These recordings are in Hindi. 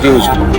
जी हुजूर।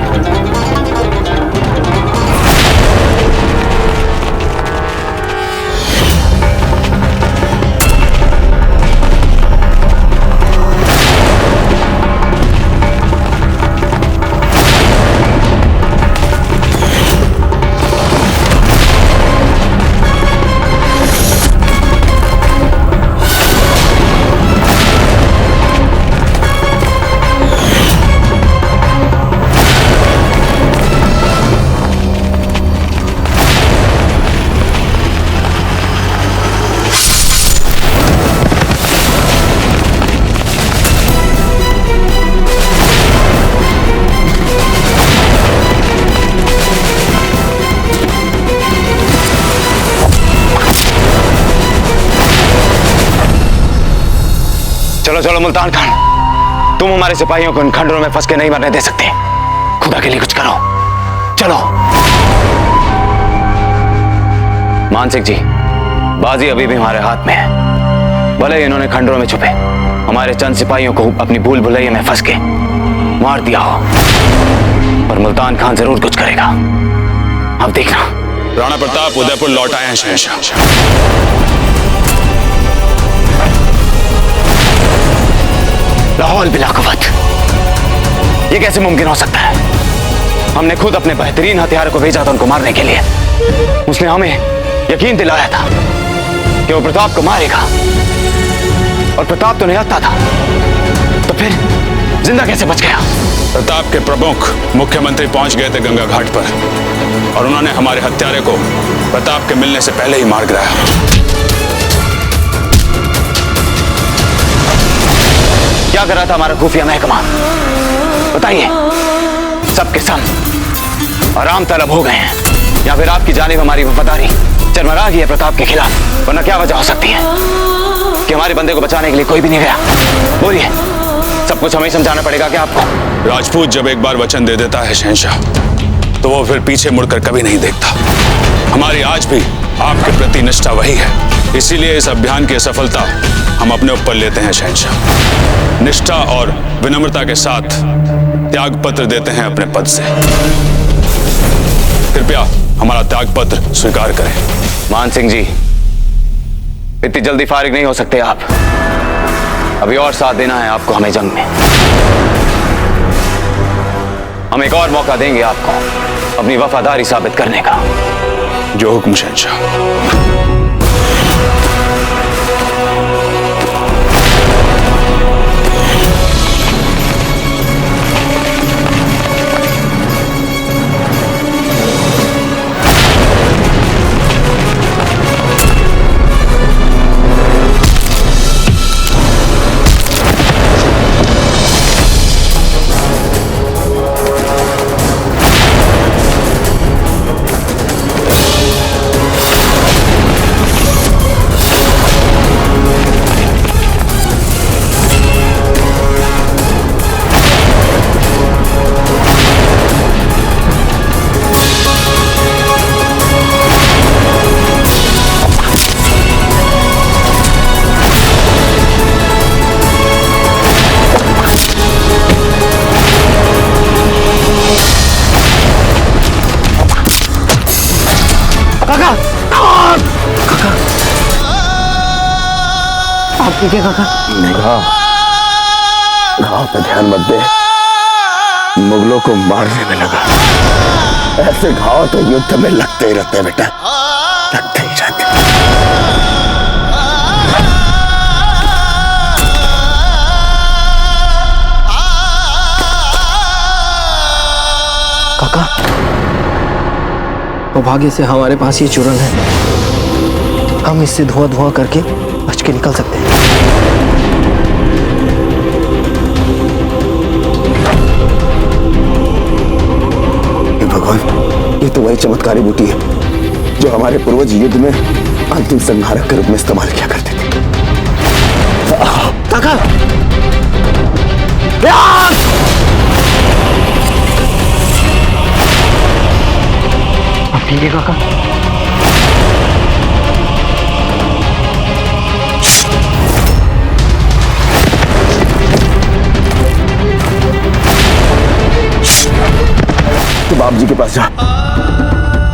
चलो चलो मुल्तान खान, तुम हमारे सिपाहियों को इन खंडरों में फंस के नहीं मरने दे सकते। खुदा के लिए कुछ करो, चलो। मान सिंह जी, बाजी अभी भी हमारे हाथ में है। भले ही इन्होंने खंडरों में छुपे हमारे चंद सिपाहियों को अपनी भूल भुलैया में फंस के मार दिया हो, पर मुल्तान खान जरूर कुछ करेगा। अब देखना। राणा प्रताप उदयपुर लौट आए हैं शहंशाह। लाहौल बिला कुव्वत, ये कैसे मुमकिन हो सकता है? हमने खुद अपने बेहतरीन हथियारों को भेजा था उनको मारने के लिए। उसने हमें यकीन दिलाया था कि वो प्रताप को मारेगा, और प्रताप तो निहत्था था, तो फिर जिंदा कैसे बच गया? प्रताप के प्रमुख मुख्यमंत्री पहुंच गए थे गंगा घाट पर, और उन्होंने हमारे हत्यारे को प्रताप के मिलने से पहले ही मार गिराया। क्या कर रहा था हमारा खुफिया महकमा? बताइए। सबके सब आराम तलब हो गए हैं, या फिर आपकी जानिब हमारी वफादारी चरमरा गई है प्रताप के खिलाफ? वरना क्या वजह हो सकती है कि हमारे बंदे को बचाने के लिए कोई भी नहीं गया? बोलिए, सब कुछ हमें समझाना पड़ेगा क्या आपको? राजपूत जब एक बार वचन दे देता है शहंशाह, तो वो फिर पीछे मुड़कर कभी नहीं देखता। हमारी आज भी आपके प्रति निष्ठा वही है, इसीलिए इस अभियान की सफलता हम अपने ऊपर लेते हैं शहंशाह। निष्ठा और विनम्रता के साथ त्याग पत्र देते हैं अपने पद से। कृपया हमारा त्याग पत्र स्वीकार करें। मान सिंह जी, इतनी जल्दी फारिग नहीं हो सकते आप। अभी और साथ देना है आपको हमें जंग में। हम एक और मौका देंगे आपको अपनी वफादारी साबित करने का। जो हुक्म शहंशाह। आप ठीक है काका? घाव पे ध्यान मत दे, मुगलों को मारने में लगा। ऐसे घाव तो युद्ध में लगते ही रहते बेटा, लगते ही रहते। काका, वो भाग्य से हमारे पास ये चूरन है, हम इससे धुआं धुआं करके बच के निकल सकते हैं। भगवान, ये तो वही चमत्कारी बूटी है जो हमारे पूर्वज युद्ध में अंतिम संहारक के रूप में इस्तेमाल किया करते थे। काका, आप ठीक है काका? प्रताप जी के पास जा।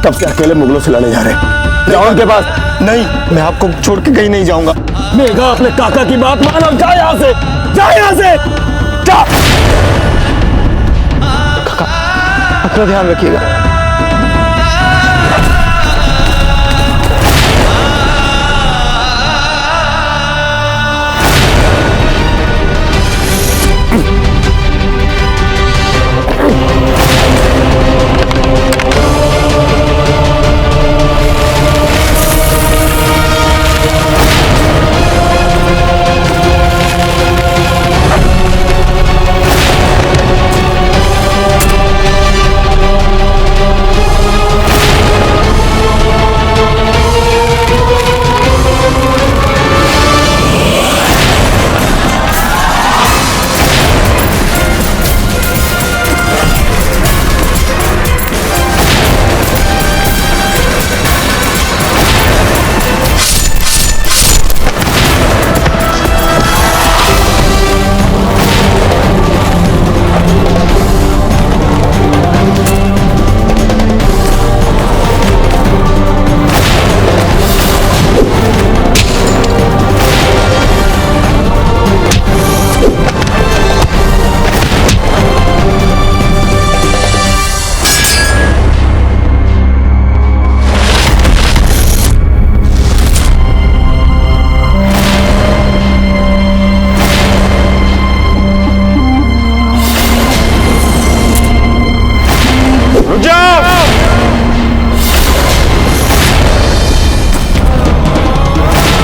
तब से अकेले मुगलों से लड़ने जा रहे। जाओ उनके पास। नहीं, मैं आपको छोड़ के कहीं नहीं जाऊंगा। मेघा, अपने काका की बात मान और जा यहाँ से, जा यहाँ से, जा। काका, अपना ध्यान रखिएगा।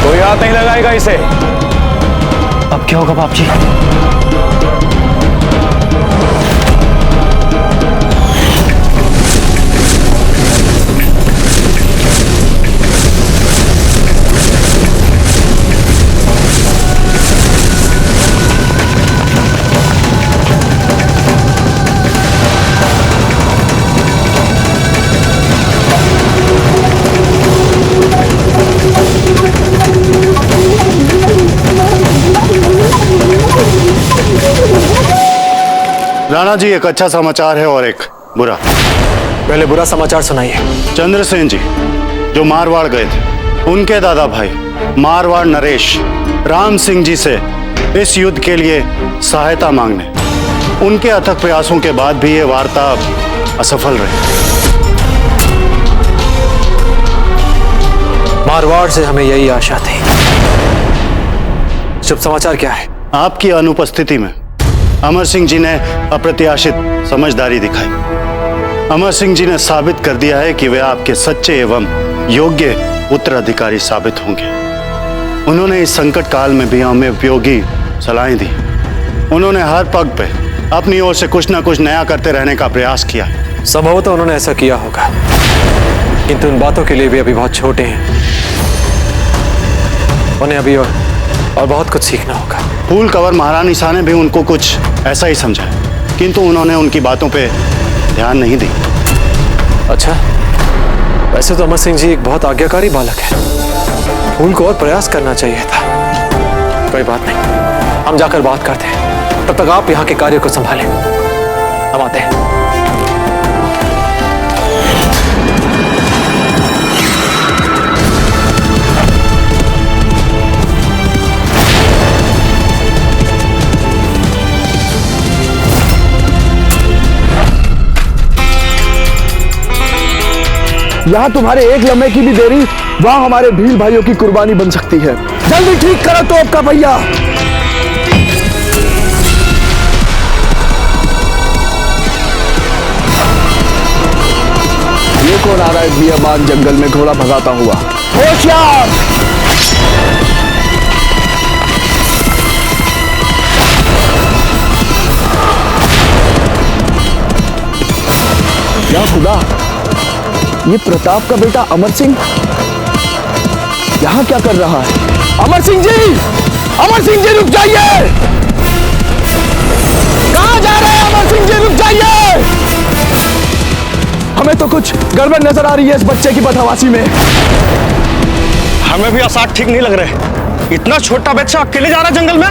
कोई हाथ नहीं लगाएगा इसे। अब क्या होगा बाप जी? राणा जी, एक अच्छा समाचार है और एक बुरा। पहले बुरा समाचार सुनाइए। चंद्रसेन जी जो मारवाड़ गए थे, उनके दादा भाई मारवाड़ नरेश राम सिंह जी से इस युद्ध के लिए सहायता मांगने, उनके अथक प्रयासों के बाद भी ये वार्ता असफल रही। मारवाड़ से हमें यही आशा थी। शुभ समाचार क्या है? आपकी अनुपस्थिति में अमर सिंह जी ने अप्रत्याशित समझदारी दिखाई। अमर सिंह जी ने साबित कर दिया है कि वे आपके सच्चे एवं योग्य उत्तराधिकारी साबित होंगे। उन्होंने इस संकट काल में भी हमें उपयोगी सलाहें दी। उन्होंने हर पग पे अपनी ओर से कुछ ना कुछ नया करते रहने का प्रयास किया। संभवतः उन्होंने ऐसा किया होगा, किंतु उन बातों के लिए भी अभी बहुत छोटे हैं। उन्हें अभी और बहुत कुछ सीखना होगा। फूल कंवर महारानी शाह ने भी उनको कुछ ऐसा ही समझा, किंतु उन्होंने उनकी बातों पे ध्यान नहीं दी। अच्छा, वैसे तो अमर सिंह जी एक बहुत आज्ञाकारी बालक है। फूल को और प्रयास करना चाहिए था। कोई बात नहीं, हम जाकर बात करते हैं। तब तक आप यहाँ के कार्य को संभालें। हम आते हैं। यहाँ तुम्हारे एक लम्हे की भी देरी वहां हमारे भील भाइयों की कुर्बानी बन सकती है। जल्दी ठीक करो तो आपका भैया। ये कौन आ रहा है बियाबान जंगल में घोड़ा भगाता हुआ? होशियार! क्या खुदा, ये प्रताप का बेटा अमर सिंह यहाँ क्या कर रहा है? अमर सिंह जी! अमर सिंह जी रुक जाइए! कहाँ जा रहे हैं अमर सिंह जी? रुक जाइए! हमें तो कुछ गड़बड़ नजर आ रही है इस बच्चे की बदहवासी में। हमें भी आसार ठीक नहीं लग रहे। इतना छोटा बच्चा अकेले जा रहा है जंगल में।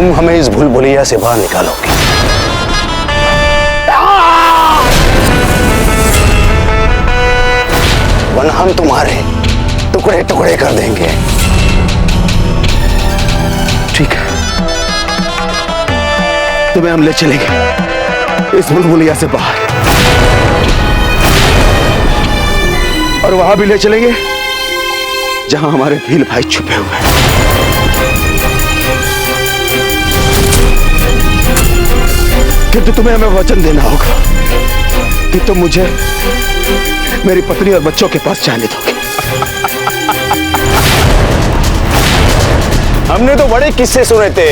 तुम हमें इस भूल भुलैया से बाहर निकालोगे। वरना हम तुम्हारे टुकड़े टुकड़े कर देंगे। ठीक है, तुम्हें हम ले चलेंगे इस भूल भुलैया से बाहर, और वहां भी ले चलेंगे जहां हमारे भील भाई छुपे हुए हैं। किंतु तुम्हें हमें वचन देना होगा कि तुम मुझे मेरी पत्नी और बच्चों के पास जाने दोगे। हमने तो बड़े किस्से सुने थे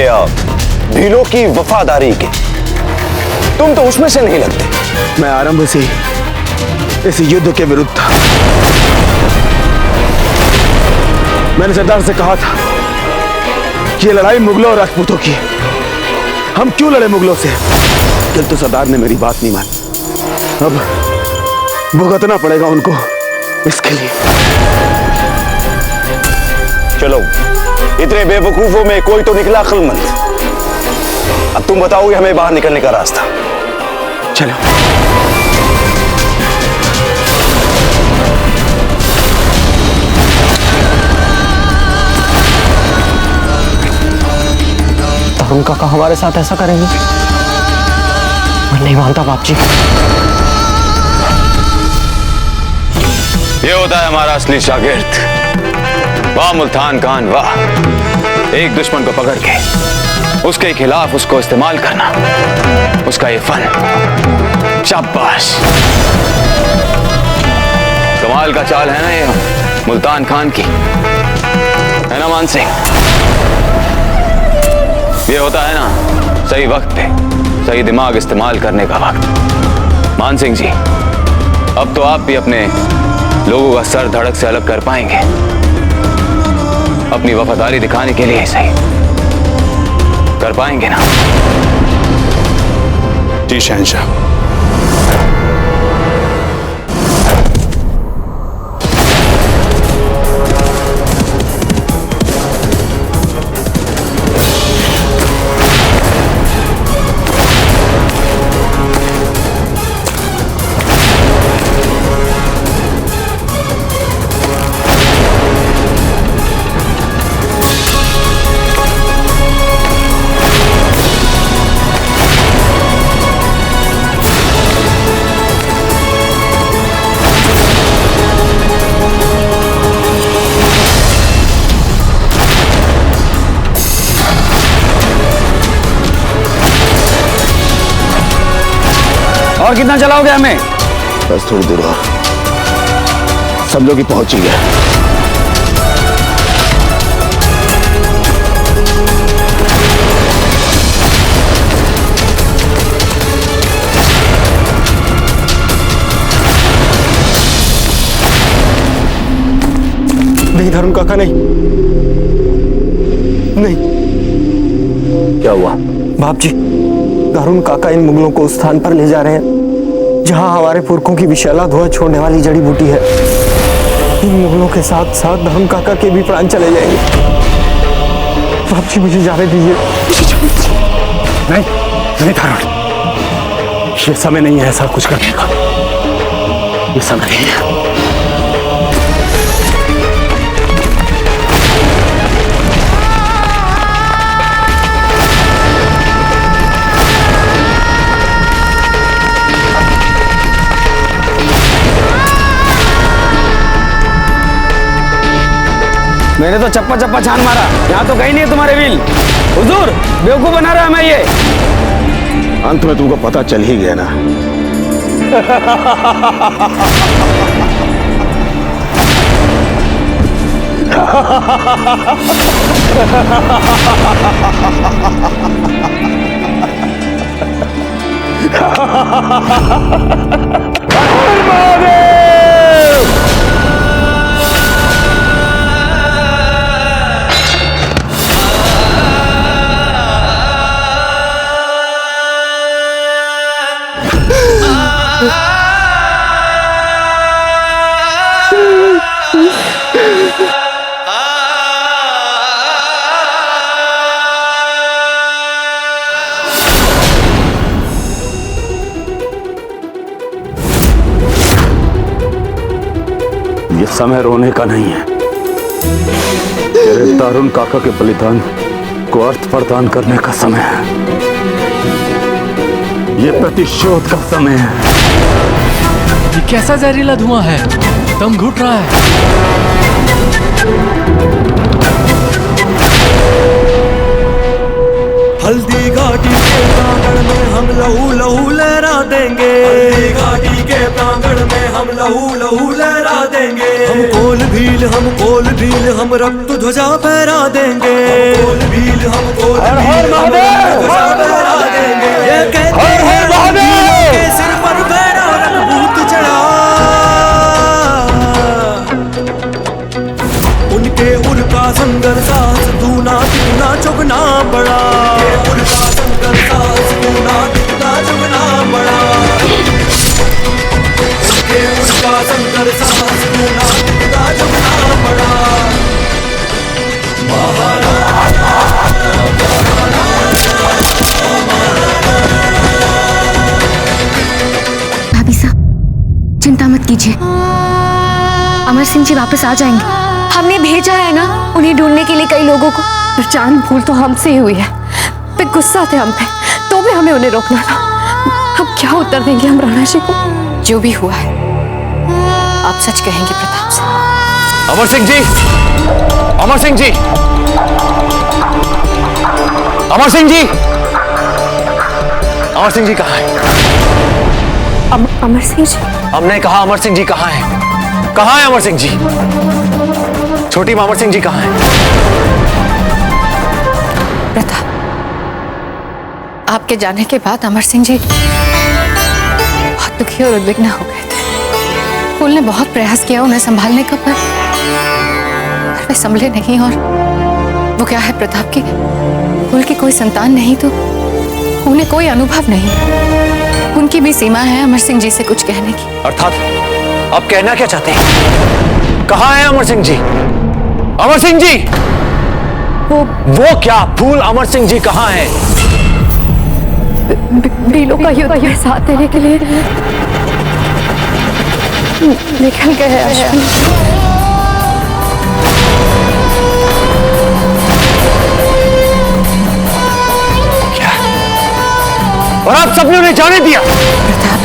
भीलों की वफादारी के, तुम तो उसमें से नहीं लगते। मैं आरंभ से ही इस युद्ध के विरुद्ध था। मैंने सरदार से कहा था कि ये लड़ाई मुगलों और राजपूतों की है, हम क्यों लड़े मुगलों से, किंतु सरदार ने मेरी बात नहीं मानी। अब भुगतना पड़ेगा उनको इसके लिए। चलो, इतने बेवकूफों में कोई तो निकला अक्लमंद। अब तुम बताओगे हमें बाहर निकलने का रास्ता। चलो। तरुण काका हमारे साथ ऐसा करेंगे? मैं नहीं मानता बाप जी। ये होता है हमारा असली शागिर्द। वाह मुल्तान खान वाह, एक दुश्मन को पकड़ के उसके खिलाफ उसको इस्तेमाल करना, उसका ये फन, शाबाश। कमाल का चाल है ना ये मुल्तान खान की, है ना मान सिंह? ये होता है ना सही वक्त पे सही दिमाग इस्तेमाल करने का वक्त। मान सिंह जी, अब तो आप भी अपने लोगों का सर धड़क से अलग कर पाएंगे, अपनी वफादारी दिखाने के लिए सही कर पाएंगे ना? जी शहंशाह। और कितना चलाओगे हमें? बस थोड़ी दूर और, समझो कि पहुंच ही गया। नहीं धरुण काका, नहीं नहीं। क्या हुआ? बाप जी, धरुण काका इन मुगलों को उस स्थान पर ले जा रहे हैं जहां हमारे पुरखों की विशाला धुआं छोड़ने वाली जड़ी बूटी है। इन मुगलों के साथ साथ धरुण काका के भी प्राण चले जाएंगे। बाप जी मुझे जाने दीजिए। नहीं नहीं धरुण, ये समय नहीं है ऐसा कुछ करने का, ये समय नहीं है। मैंने तो चप्पा चप्पा छान मारा, यहाँ तो कहीं नहीं है तुम्हारे बिल। हुजूर, बेवकूफ बना रहा है मैं ये। अंत में तुमको पता चल ही गया ना। समय रोने का नहीं है। तेरे दारुण काका के बलिदान को अर्थ प्रदान करने का समय है। ये प्रतिशोध का समय है। ये कैसा जहरीला धुआं है? दम घुट रहा है। हल्दी घाटी के प्रांगण में हम लहू लहू लहरा देंगे। हल्दी घाटी के प्रांगण में हम लहू लहू लहरा देंगे। हम कोल भील हम रक्त ध्वजा फहरा देंगे। कोल भील हम कोल भील हम रक्त ध्वजा फहरा देंगे। ये कहते हैं वीरों के सिर पर गहरा रंगभूत चढ़ा। उनके उनका संघर्ष साहस दूना तिगुना चौगुना बड़ा। उनका संघर्ष साहस दूना तिगुना चौगुना बड़ा। उनका संघर्ष साहस दूना तिगुना चौगुना बड़ा। भाभी साहब चिंता मत कीजिए, अमर सिंह जी वापस आ जाएंगे। हमने भेजा है ना उन्हें ढूंढने के लिए कई लोगों को। पहचान भूल तो हमसे ही हुई है, पे गुस्सा थे हम पे, तो भी हमें उन्हें रोकना था। हम क्या उत्तर देंगे हम राणा जी को? जो भी हुआ है आप सच कहेंगे प्रताप से। अमर सिंह जी, अमर सिंह जी, अमर सिंह जी, अमर सिंह जी कहाँ है? अमर सिंह जी? हमने कहा अमर सिंह जी कहाँ है? कहाँ है अमर सिंह जी? छोटी मां, अमर सिंह जी कहाँ है? प्रताप, आपके जाने के बाद अमर सिंह जी बहुत दुखी और उद्विग्न हो गए थे। फूल ने बहुत प्रयास किया उन्हें संभालने का, पर वे संभले नहीं। और वो क्या है प्रताप की फूल की कोई संतान नहीं, तो उन्हें कोई अनुभव नहीं। उनकी भी सीमा है अमर सिंह जी से कुछ कहने की। अर्थात आप कहना क्या चाहते हैं? कहाँ है अमर सिंह जी? अमर सिंह जी! वो क्या? फूल अमर सिंह जी कहाँ है? बीलों का युद्ध में साथ देने के लिए निकल गए अश्विन। क्या? और आप सबने उन्हें जाने दिया? प्रताप,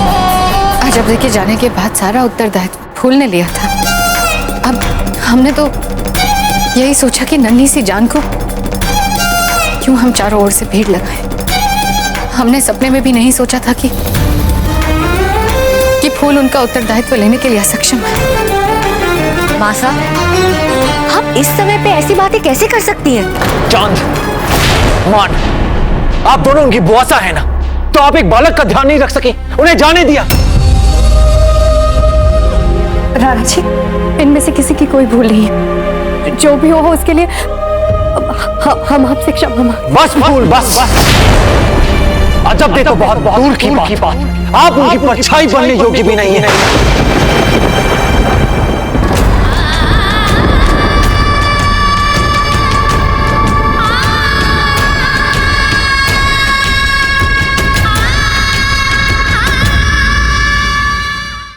आज अब्दुल के जाने के बाद सारा उत्तरदायित्व फूल ने लिया था। अब हमने तो यही सोचा कि नन्ही सी जान को क्यों हम चारों ओर से भीड़ लगाए। हमने सपने में भी नहीं सोचा था कि फूल उनका उत्तरदायित्व लेने के लिए असक्षम है। माँ साहब, आप इस समय पे ऐसी बातें कैसे कर सकती हैं? चांद, मान, आप दोनों उनकी बुआसा है ना, तो आप एक बालक का ध्यान नहीं रख सके, उन्हें जाने दिया। राणा जी, इनमें से किसी की कोई भूल नहीं है। जो भी हो उसके लिए हम आपसे क्षमा मांगते। बस फूल, बस बस। अजब दे तो बहुत दूर की बात। आप उनकी परछाई बनने योग्य भी नहीं है।